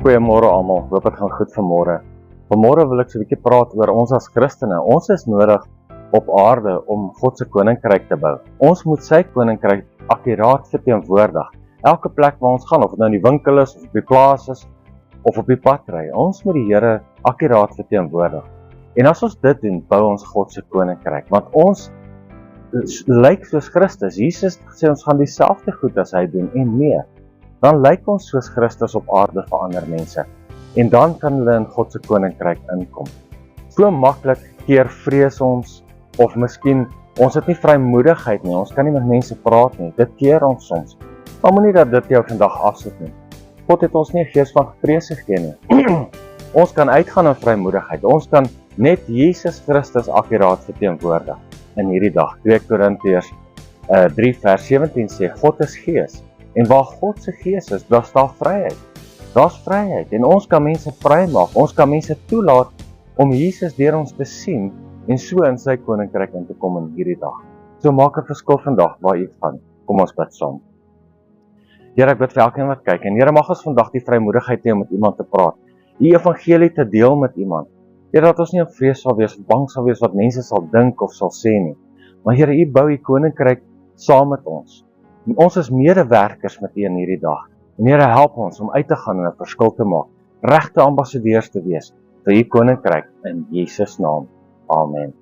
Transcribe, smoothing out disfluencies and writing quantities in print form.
Goeiemôre almal, hoop dit gaan goed vanmôre. Vanmôre wil ek so 'n bietjie praat oor ons as Christene. Ons is nodig op aarde om God se koninkryk te bou. Ons moet sy koninkryk akkuraat verteenwoordig. Elke plek waar ons gaan, of dit nou in die winkel is, of op die plaas is, of op die pad ry, ons moet die Here akkuraat verteenwoordig. En as ons dit doen, bou ons God se koninkryk, want ons lyk soos Christus. Jesus sê ons gaan dieselfde goed as hy doen en meer. Dan lyk ons soos Christus op aarde vir ander mense. En dan kan hulle in God se koninkryk inkom. So maklik keer vrees ons, of miskien, ons het nie vrymoedigheid nie, ons kan nie met mense praat nie, dit keer ons soms. Maar moenie dat dit jou vandag afsit nie. God het ons nie 'n gees van vrees gegee nie. Ons kan uitgaan in vrymoedigheid, ons kan net Jesus Christus akkuraat verteenwoordig in hierdie dag. 2 Korintiërs 3 vers 17 sê, God is gees. En waar God se gees is, daar staan vryheid. Daar's vryheid en ons kan mense vrymaak. Ons kan mense toelaat om Jesus deur ons te sien en so in sy koninkryk in te kom in hierdie dag. So maak 'n verskil vandag waar jy gaan. Kom ons bid saam. Here, ek bid vir elkeen wat kyk en Here, mag ons vandag die vrymoedigheid hê om met iemand te praat. Die evangelie te deel met iemand. Here, dat ons nie in vrees sal wees, bang sal wees wat mense sal dink of sal sê nie. Maar Here, U bou U koninkryk saam met ons. En ons is medewerkers met U in hierdie dag. En Here, help ons om uit te gaan en 'n verskil te maak. Regte ambassadeurs te wees vir U koninkryk in Jesus naam. Amen.